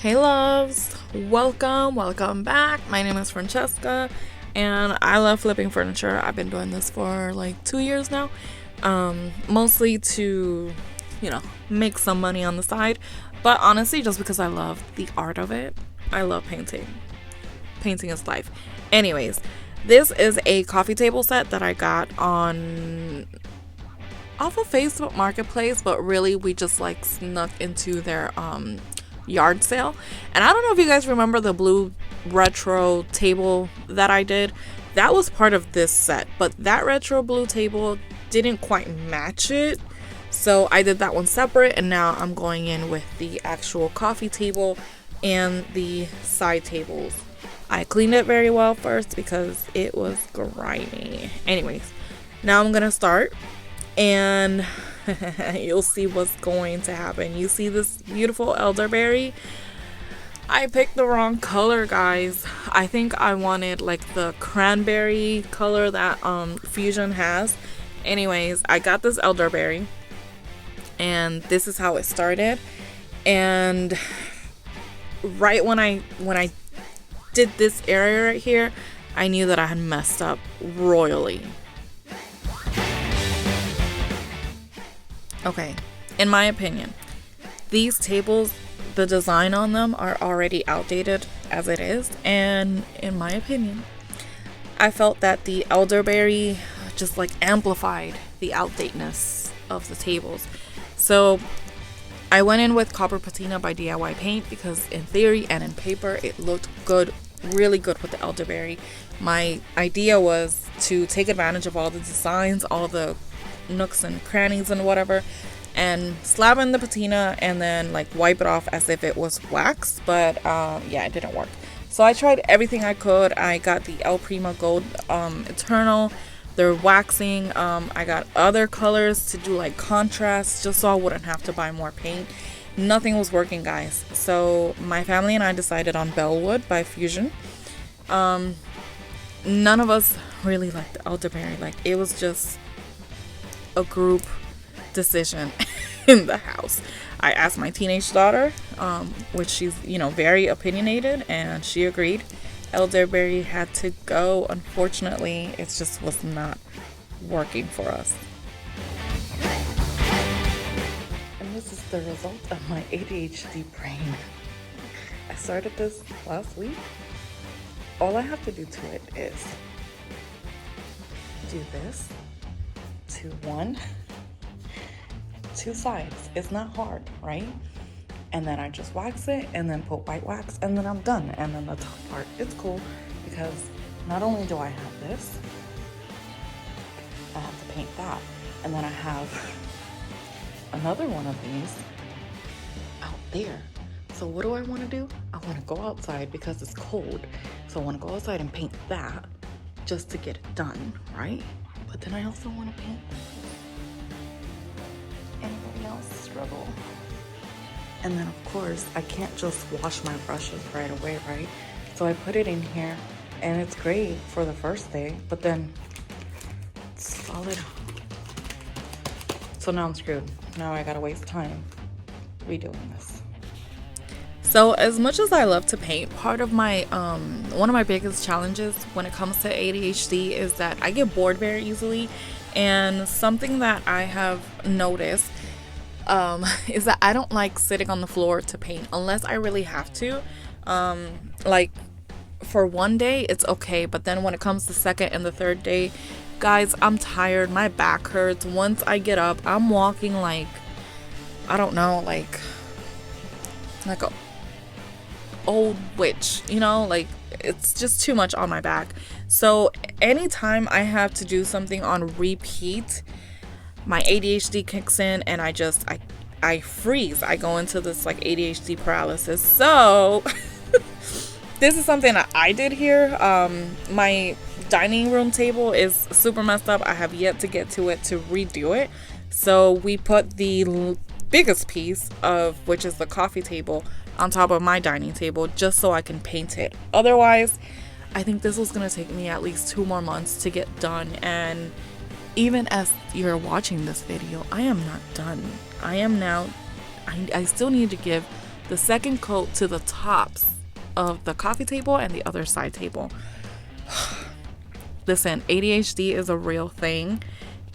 Hey loves, welcome back. My name is Francesca and I love flipping furniture. I've been doing this for like 2 years now, mostly to, make some money on the side, but honestly just because I love the art of it. I love painting. Painting is life. Anyways, this is a coffee table set that I got off of Facebook Marketplace, but really we just like snuck into their yard sale. And I don't know if you guys remember the blue retro table that I did. That was part of this set, but that retro blue table didn't quite match it, so I did that one separate, and now I'm going in with the actual coffee table and the side tables. I cleaned it very well first because it was grimy. Anyways, now I'm gonna start and you'll see what's going to happen. You see this beautiful elderberry? I picked the wrong color, guys. I think I wanted like the cranberry color that Fusion has. Anyways, I got this elderberry and this is how it started. And right when I did this area right here, I knew that I had messed up royally. Okay, in my opinion, these tables, the design on them are already outdated as it is, and in my opinion, I felt that the elderberry just like amplified the outdatedness of the tables. So I went in with copper patina by DIY Paint because in theory and in paper it looked good, really good with the elderberry. My idea was to take advantage of all the designs, all the nooks and crannies and whatever, and slap in the patina and then like wipe it off as if it was wax, but yeah, it didn't work. So I tried everything I could. I got the El Prima Gold Eternal. They're waxing. I got other colors to do like contrast just so I wouldn't have to buy more paint. Nothing was working, guys. So my family and I decided on Bellwood by Fusion. None of us really liked the elderberry. Like, it was just a group decision in the house. I asked my teenage daughter, which she's very opinionated, and she agreed. Elderberry had to go. Unfortunately, it just was not working for us. And this is the result of my ADHD brain. I started this last week. All I have to do to it is do this to two sides. It's not hard, right? And then I just wax it and then put white wax and then I'm done. And then the top part, it's cool because not only do I have this, I have to paint that, and then I have another one of these out there. So what do I want to do? I want to go outside because it's cold, so I want to go outside and paint that just to get it done, right? But then I also want to paint anybody else struggle. And then of course I can't just wash my brushes right away, right? So I put it in here and it's great for the first day, but then it's solid. So now I'm screwed. Now I gotta waste time redoing this. So as much as I love to paint, part of my one of my biggest challenges when it comes to ADHD is that I get bored very easily. And something that I have noticed is that I don't like sitting on the floor to paint unless I really have to. Like for one day it's okay, but then when it comes to second and the third day, guys, I'm tired, my back hurts. Once I get up, I'm walking like, I don't know, like a old witch, like it's just too much on my back. So anytime I have to do something on repeat, my ADHD kicks in and I freeze. I go into this like ADHD paralysis. So this is something that I did here. My dining room table is super messed up. I have yet to get to it to redo it. So we put the biggest piece of, which is the coffee table, on top of my dining table just so I can paint it. Otherwise, I think this was gonna take me at least 2 more months to get done. And even as you're watching this video, I am not done. I still need to give the second coat to the tops of the coffee table and the other side table. Listen, ADHD is a real thing,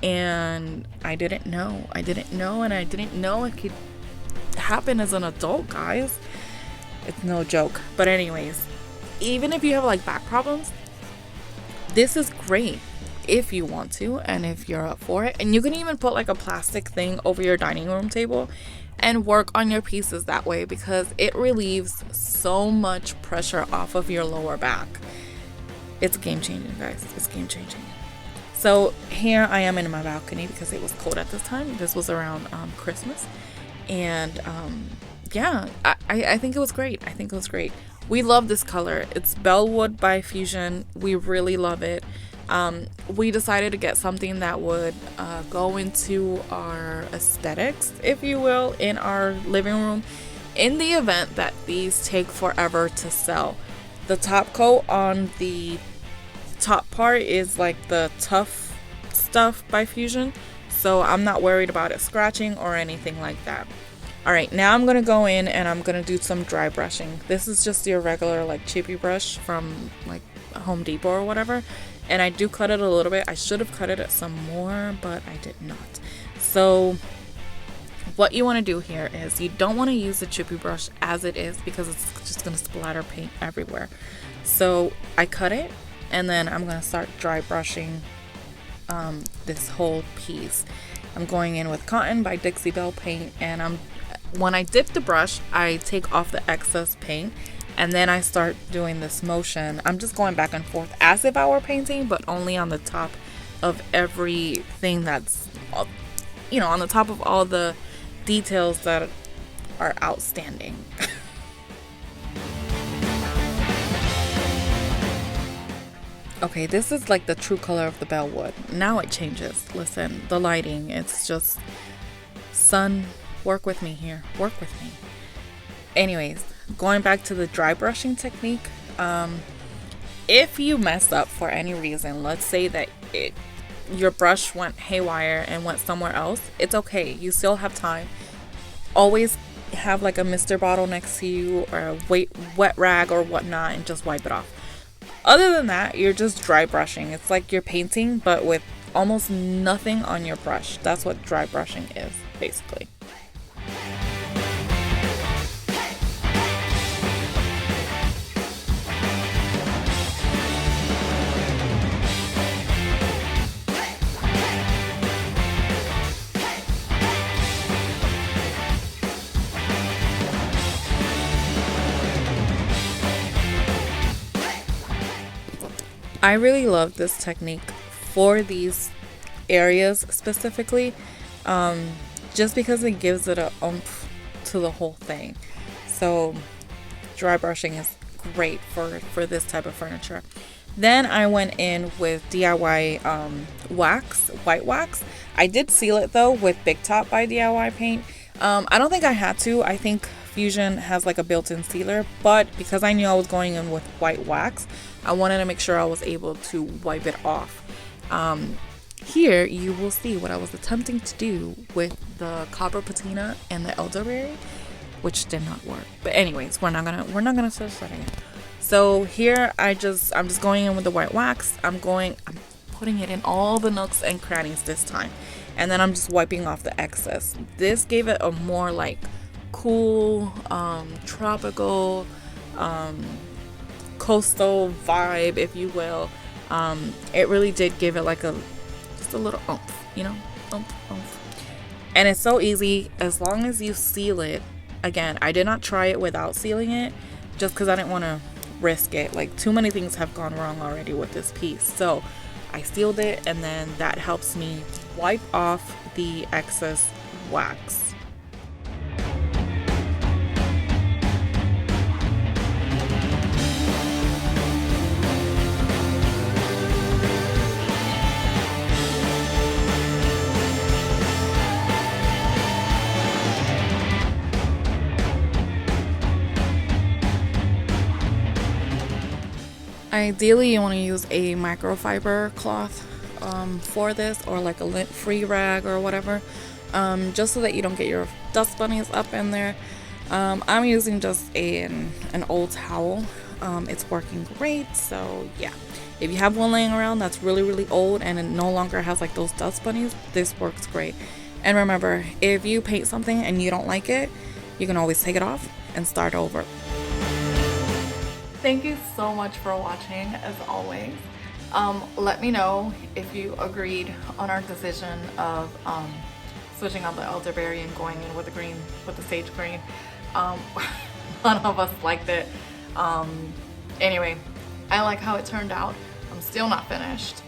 and I didn't know, and I didn't know it could happen as an adult, guys. It's no joke. But anyways, even if you have like back problems, this is great if you want to and if you're up for it. And you can even put like a plastic thing over your dining room table and work on your pieces that way, because it relieves so much pressure off of your lower back. It's game changing, guys. It's game changing. So here I am in my balcony because it was cold at this time. This was around Christmas. And yeah, I think it was great. We love this color. It's Bellwood by Fusion. We really love it. We decided to get something that would go into our aesthetics, if you will, in our living room in the event that these take forever to sell. The top coat on the top part is like the tough stuff by Fusion, so I'm not worried about it scratching or anything like that. Alright, now I'm going to go in and I'm going to do some dry brushing. This is just your regular like chippy brush from like Home Depot or whatever. And I do cut it a little bit. I should have cut it some more, but I did not. So what you want to do here is you don't want to use the chippy brush as it is, because it's just going to splatter paint everywhere. So I cut it, and then I'm going to start dry brushing this whole piece. I'm going in with Cotton by Dixie Belle paint, and when I dip the brush, I take off the excess paint, and then I start doing this motion. I'm just going back and forth as if I were painting, but only on the top of everything that's, you know, on the top of all the details that are outstanding. Okay, this is like the true color of the Bellwood. Now it changes. Listen, the lighting, it's just, sun, work with me here. Work with me. Anyways, going back to the dry brushing technique, if you mess up for any reason, let's say that your brush went haywire and went somewhere else, it's okay. You still have time. Always have like a Mr. bottle next to you or a wet rag or whatnot, and just wipe it off. Other than that, you're just dry brushing. It's like you're painting, but with almost nothing on your brush. That's what dry brushing is, basically. I really love this technique for these areas specifically, just because it gives it a oomph to the whole thing. So dry brushing is great for this type of furniture. Then I went in with DIY white wax. I did seal it though with Big Top by DIY paint. I don't think I had to. I think Fusion has like a built-in sealer, but because I knew I was going in with white wax, I wanted to make sure I was able to wipe it off. Here you will see what I was attempting to do with the copper patina and the elderberry, which did not work. But anyways, we're not gonna start setting it. So here I'm just going in with the white wax. I'm putting it in all the nooks and crannies this time, and then I'm just wiping off the excess. This gave it a more like cool, tropical, coastal vibe, if you will. It really did give it like just a little oomph, you know, oomph. And it's so easy as long as you seal it. Again, I did not try it without sealing it, just because I didn't want to risk it. Like, too many things have gone wrong already with this piece, so I sealed it, and then that helps me wipe off the excess wax. Ideally, you want to use a microfiber cloth for this, or like a lint-free rag or whatever, just so that you don't get your dust bunnies up in there. I'm using just an old towel. It's working great. So yeah, if you have one laying around that's really old and it no longer has like those dust bunnies, this works great. And remember, if you paint something and you don't like it, you can always take it off and start over. Thank you so much for watching, as always. Let me know if you agreed on our decision of switching out the elderberry and going in with the green, with the sage green. None of us liked it. Anyway, I like how it turned out. I'm still not finished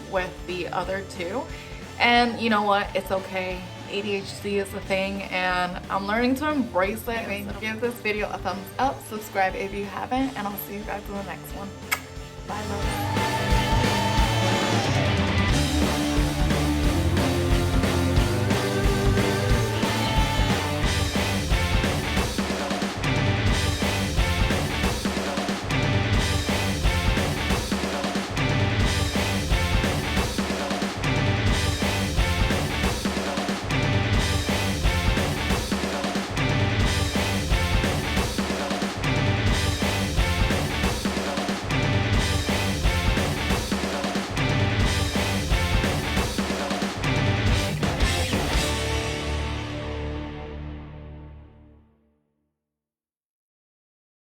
with the other two. And you know what? It's okay. ADHD is a thing and I'm learning to embrace it. Anyway, give this video a thumbs up, subscribe if you haven't, and I'll see you guys in the next one. Bye, love.